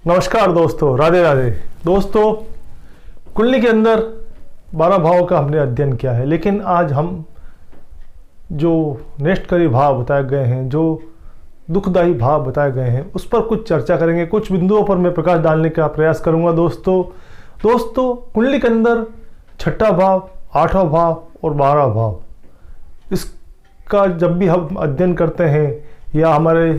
नमस्कार दोस्तों, राधे राधे। दोस्तों, कुंडली के अंदर 12 भावों का हमने अध्ययन किया है, लेकिन आज हम जो नेष्टकारी भाव बताए गए हैं, जो दुखदायी भाव बताए गए हैं, उस पर कुछ चर्चा करेंगे। कुछ बिंदुओं पर मैं प्रकाश डालने का प्रयास करूंगा। दोस्तों कुंडली के अंदर 6ठा भाव, 8वां भाव और 12वां भाव, इसका जब भी हम अध्ययन करते हैं या हमारे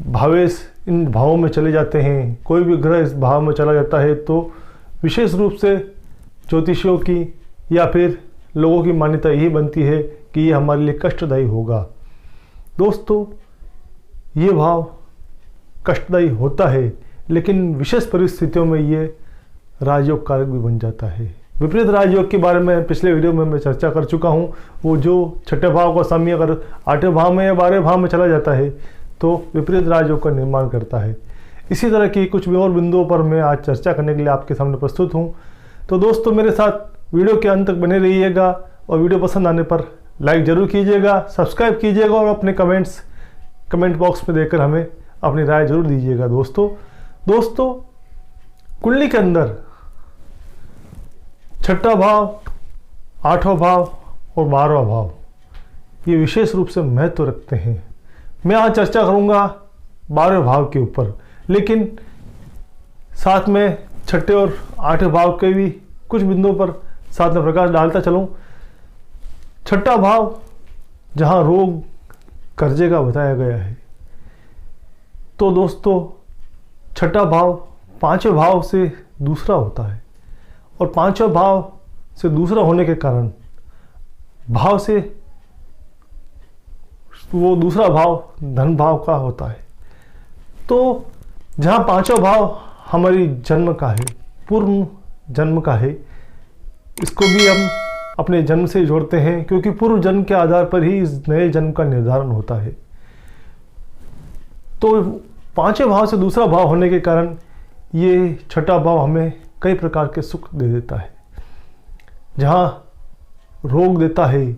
भावेश इन भावों में चले जाते हैं, कोई भी ग्रह इस भाव में चला जाता है, तो विशेष रूप से ज्योतिषियों की या फिर लोगों की मान्यता यही बनती है कि ये हमारे लिए कष्टदायी होगा। दोस्तों, ये भाव कष्टदायी होता है, लेकिन विशेष परिस्थितियों में ये राजयोग कारक भी बन जाता है। विपरीत राजयोग के बारे में पिछले वीडियो में मैं चर्चा कर चुका हूँ। वो जो 6ठे भाव का स्वामी अगर 8वें भाव में या 12वें भाव में चला जाता है तो विपरीत राजयोग का निर्माण करता है। इसी तरह की कुछ और बिंदुओं पर मैं आज चर्चा करने के लिए आपके सामने प्रस्तुत हूँ। तो दोस्तों, मेरे साथ वीडियो के अंत तक बने रहिएगा और वीडियो पसंद आने पर लाइक ज़रूर कीजिएगा, सब्सक्राइब कीजिएगा और अपने कमेंट बॉक्स में देकर हमें अपनी राय जरूर दीजिएगा। दोस्तों कुंडली के अंदर 6ठा भाव, 8वां भाव और 12वां भाव ये विशेष रूप से महत्व रखते हैं। मैं आज चर्चा करूंगा 12वें भाव के ऊपर, लेकिन साथ में 6ठे और 8वें भाव के भी कुछ बिंदुओं पर साथ में प्रकाश डालता चलूं। 6ठा भाव जहां रोग कर्जे का बताया गया है, तो दोस्तों 6ठा भाव 5वें भाव से दूसरा होता है और 5वें भाव से दूसरा होने के कारण भाव से वो दूसरा भाव धन भाव का होता है। तो जहाँ 5वां भाव हमारी जन्म का है, पूर्व जन्म का है, इसको भी हम अपने जन्म से जोड़ते हैं, क्योंकि पूर्व जन्म के आधार पर ही इस नए जन्म का निर्धारण होता है। तो 5वें भाव से दूसरा भाव होने के कारण ये 6ठा भाव हमें कई प्रकार के सुख दे देता है। जहाँ रोग देता है,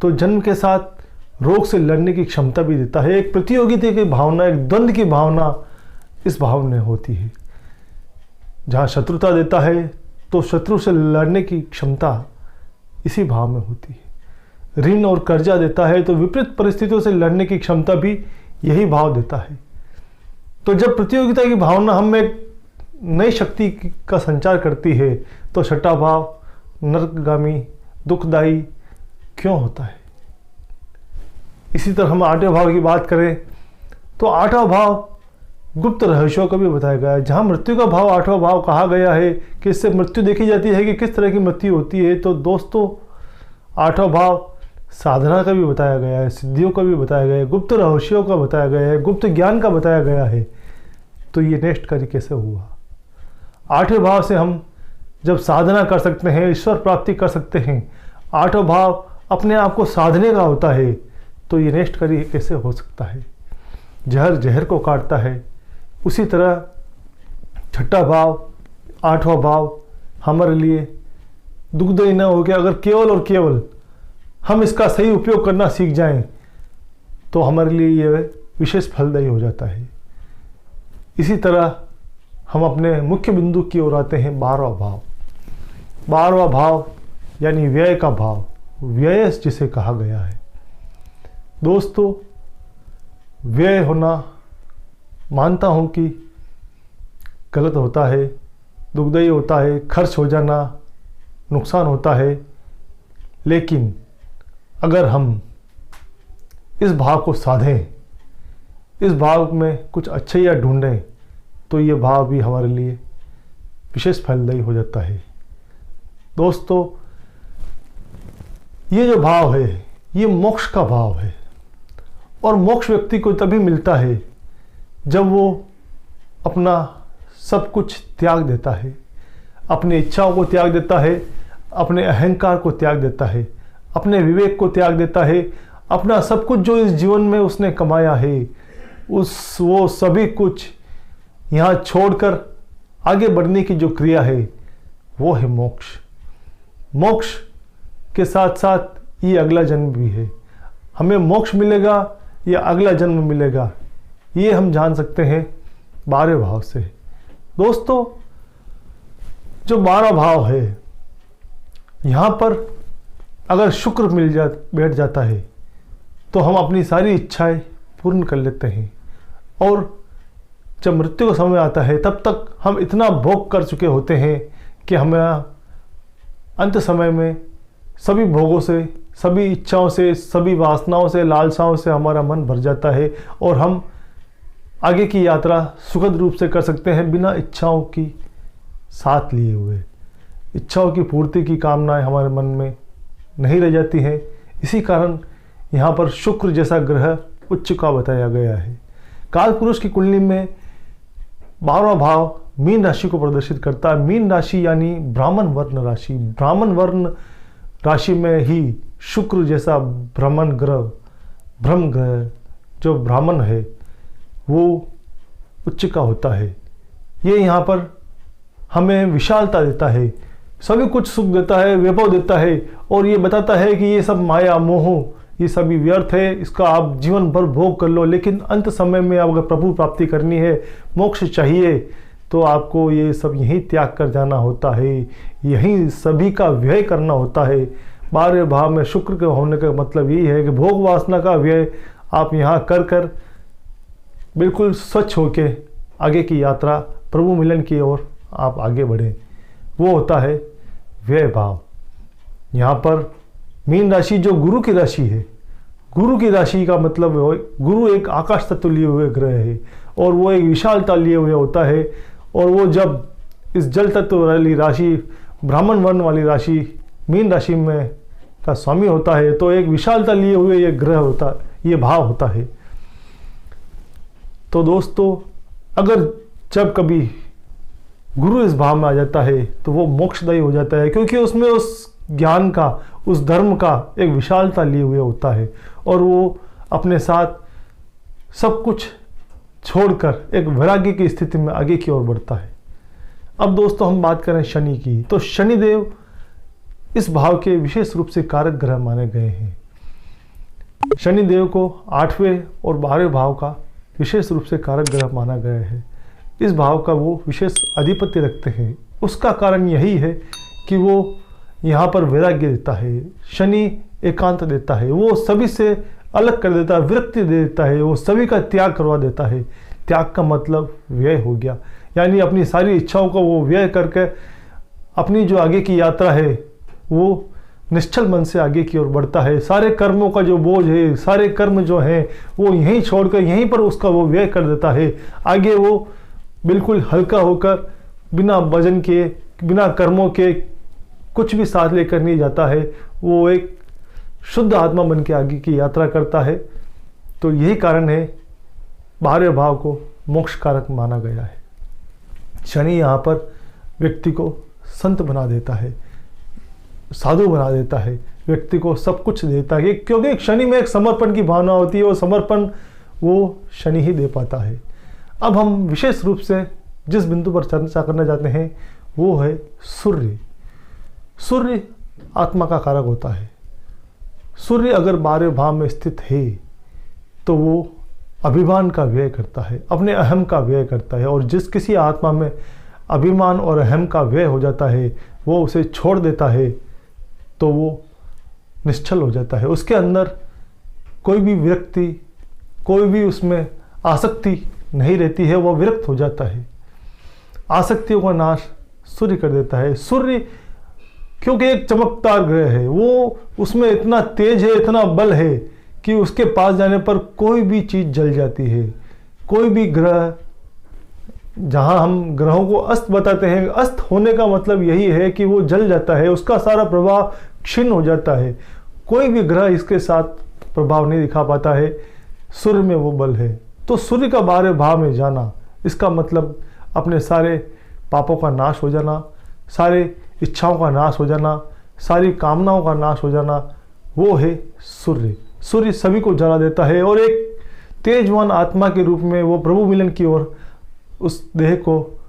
तो जन्म के साथ रोग से लड़ने की क्षमता भी देता है। एक प्रतियोगिता की भावना, एक द्वंद्व की भावना इस भाव में होती है। जहाँ शत्रुता देता है, तो शत्रु से लड़ने की क्षमता इसी भाव में होती है। ऋण और कर्जा देता है, तो विपरीत परिस्थितियों से लड़ने की क्षमता भी यही भाव देता है। तो जब प्रतियोगिता की भावना हम में नई शक्ति का संचार करती है, तो 6ठा भाव नरकगामी, दुखदायी क्यों होता है। इसी तरह हम 8वें भाव की बात करें तो 8वां भाव गुप्त रहस्यों का भी बताया गया है। जहाँ मृत्यु का भाव 8वां भाव कहा गया है कि इससे मृत्यु देखी जाती है कि किस तरह की मृत्यु होती है, तो दोस्तों 8वां भाव साधना का भी बताया गया है, सिद्धियों का भी बताया गया है, गुप्त रहस्यों का बताया गया है, गुप्त ज्ञान का बताया गया है। तो ये नेष्टकारी कैसे हुआ। 8वें भाव से हम जब साधना कर सकते हैं, ईश्वर प्राप्ति कर सकते हैं, 8वां भाव अपने आप को साधने का होता है, तो ये नेष्टकारी कैसे हो सकता है। जहर जहर को काटता है, उसी तरह 6ठा भाव, 8वां भाव हमारे लिए दुखदायी न हो गया। अगर केवल और केवल हम इसका सही उपयोग करना सीख जाएं, तो हमारे लिए यह विशेष फलदायी हो जाता है। इसी तरह हम अपने मुख्य बिंदु की ओर आते हैं 12वां भाव। 12वां भाव यानी व्यय का भाव, व्यय जिसे कहा गया है। दोस्तों, व्यय होना मानता हूं कि गलत होता है, दुखदायी होता है, खर्च हो जाना नुकसान होता है, लेकिन अगर हम इस भाव को साधें, इस भाव में कुछ अच्छाइयाँ ढूंढें, तो ये भाव भी हमारे लिए विशेष फलदायी हो जाता है। दोस्तों, ये जो भाव है, ये मोक्ष का भाव है, और मोक्ष व्यक्ति को तभी मिलता है जब वो अपना सब कुछ त्याग देता है, अपनी इच्छाओं को त्याग देता है, अपने अहंकार को त्याग देता है, अपने विवेक को त्याग देता है, अपना सब कुछ जो इस जीवन में उसने कमाया है, वो सभी कुछ यहाँ छोड़कर आगे बढ़ने की जो क्रिया है, वो है मोक्ष। मोक्ष के साथ साथ ये अगला जन्म भी है। हमें मोक्ष मिलेगा या अगला जन्म मिलेगा, ये हम जान सकते हैं 12वें भाव से। दोस्तों, जो 12 भाव है, यहाँ पर अगर शुक्र बैठ जाता है तो हम अपनी सारी इच्छाएं पूर्ण कर लेते हैं, और जब मृत्यु का समय आता है तब तक हम इतना भोग कर चुके होते हैं कि हमें अंत समय में सभी भोगों से, सभी इच्छाओं से, सभी वासनाओं से, लालसाओं से हमारा मन भर जाता है और हम आगे की यात्रा सुखद रूप से कर सकते हैं बिना इच्छाओं की साथ लिए हुए। इच्छाओं की पूर्ति की कामनाएं हमारे मन में नहीं रह जाती हैं। इसी कारण यहाँ पर शुक्र जैसा ग्रह उच्च का बताया गया है। काल पुरुष की कुंडली में 12वां भाव मीन राशि को प्रदर्शित करता है। मीन राशि यानी ब्राह्मण वर्ण राशि। ब्राह्मण वर्ण राशि में ही शुक्र जैसा ब्रह्म ग्रह जो ब्राह्मण है वो उच्च का होता है। ये यहाँ पर हमें विशालता देता है, सभी कुछ सुख देता है, वैभव देता है, और ये बताता है कि ये सब माया मोह ये सभी व्यर्थ है, इसका आप जीवन भर भोग कर लो, लेकिन अंत समय में अगर प्रभु प्राप्ति करनी है, मोक्ष चाहिए, तो आपको ये सब यहीं त्याग कर जाना होता है, यहीं सभी का व्यय करना होता है। 12वें भाव में शुक्र के होने का मतलब यही है कि भोग वासना का व्यय आप यहाँ कर बिल्कुल स्वच्छ होके आगे की यात्रा प्रभु मिलन की ओर आप आगे बढ़ें, वो होता है व्यय भाव। यहाँ पर मीन राशि जो गुरु की राशि है, गुरु की राशि का मतलब गुरु एक आकाश तत्व लिए हुए ग्रह है और वो एक विशालता लिए हुए होता है, और वो जब इस जल तत्व वाली राशि, ब्राह्मण वर्ण वाली राशि मीन राशि में का स्वामी होता है, तो एक विशालता लिए हुए ये ग्रह होता, ये भाव होता है। तो दोस्तों, अगर जब कभी गुरु इस भाव में आ जाता है तो वो मोक्षदायी हो जाता है, क्योंकि उसमें उस ज्ञान का, उस धर्म का एक विशालता लिए हुए होता है, और वो अपने साथ सब कुछ छोड़कर एक वैराग्य की स्थिति में आगे की ओर बढ़ता है। अब दोस्तों हम बात करें शनि की, तो शनिदेव इस भाव के विशेष रूप से कारक ग्रह माने गए हैं। शनिदेव को 8वें और 12वें भाव का विशेष रूप से कारक ग्रह माना गया है। इस भाव का वो विशेष अधिपति रखते हैं। उसका कारण यही है कि वो यहाँ पर वैराग्य देता है। शनि एकांत देता है, वो सभी से अलग कर देता है, विरक्ति दे देता है, वो सभी का त्याग करवा देता है। त्याग का मतलब व्यय हो गया, यानी अपनी सारी इच्छाओं को वो व्यय करके अपनी जो आगे की यात्रा है वो निश्चल मन से आगे की ओर बढ़ता है। सारे कर्मों का जो बोझ है, सारे कर्म जो हैं वो यहीं छोड़कर यहीं पर उसका वो व्यय कर देता है। आगे वो बिल्कुल हल्का होकर बिना वजन के, बिना कर्मों के कुछ भी साथ लेकर नहीं जाता है, वो एक शुद्ध आत्मा बन के आगे की यात्रा करता है। तो यही कारण है 12वें भाव को मोक्ष कारक माना गया है। शनि यहाँ पर व्यक्ति को संत बना देता है, साधु बना देता है, व्यक्ति को सब कुछ देता है, क्योंकि शनि में एक समर्पण की भावना होती है, और समर्पण वो शनि ही दे पाता है। अब हम विशेष रूप से जिस बिंदु पर चर्चा करना चाहते हैं वो है सूर्य। सूर्य आत्मा का कारक होता है। सूर्य अगर 12वें भाव में स्थित है तो वो अभिमान का व्यय करता है, अपने अहम का व्यय करता है, और जिस किसी आत्मा में अभिमान और अहम का व्यय हो जाता है, वो उसे छोड़ देता है, तो वो निश्चल हो जाता है। उसके अंदर कोई भी विरक्ति, कोई भी उसमें आसक्ति नहीं रहती है, वो विरक्त हो जाता है। आसक्तियों का नाश सूर्य कर देता है। सूर्य क्योंकि एक चमकदार ग्रह है, वो उसमें इतना तेज है, इतना बल है कि उसके पास जाने पर कोई भी चीज़ जल जाती है। कोई भी ग्रह, जहाँ हम ग्रहों को अस्त बताते हैं, अस्त होने का मतलब यही है कि वो जल जाता है, उसका सारा प्रभाव क्षीण हो जाता है। कोई भी ग्रह इसके साथ प्रभाव नहीं दिखा पाता है। सूर्य में वो बल है। तो सूर्य का 12वें भाव में जाना, इसका मतलब अपने सारे पापों का नाश हो जाना, सारे इच्छाओं का नाश हो जाना, सारी कामनाओं का नाश हो जाना, वो है सूर्य। सूर्य सभी को जला देता है, और एक तेजवान आत्मा के रूप में वो प्रभु मिलन की ओर उस देह को,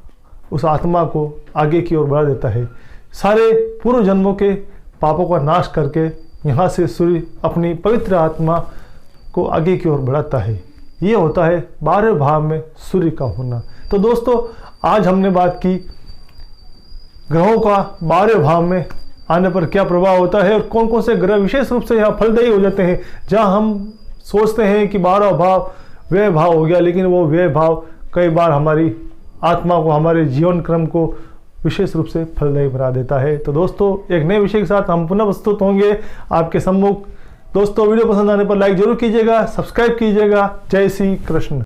उस आत्मा को आगे की ओर बढ़ा देता है। सारे पूर्व जन्मों के पापों का नाश करके यहाँ से सूर्य अपनी पवित्र आत्मा को आगे की ओर बढ़ाता है। ये होता है 12वें भाव में सूर्य का होना। तो दोस्तों आज हमने बात की ग्रहों का 12वें भाव में आने पर क्या प्रभाव होता है और कौन कौन से ग्रह विशेष रूप से यहाँ फलदायी हो जाते हैं। जहाँ हम सोचते हैं कि 12वां भाव व्यय भाव हो गया, लेकिन वो व्यय भाव कई बार हमारी आत्मा को, हमारे जीवन क्रम को विशेष रूप से फलदायी बना देता है। तो दोस्तों एक नए विषय के साथ हम पुनः प्रस्तुत होंगे आपके सम्मुख। दोस्तों वीडियो पसंद आने पर लाइक जरूर कीजिएगा, सब्सक्राइब कीजिएगा। जय श्री कृष्ण।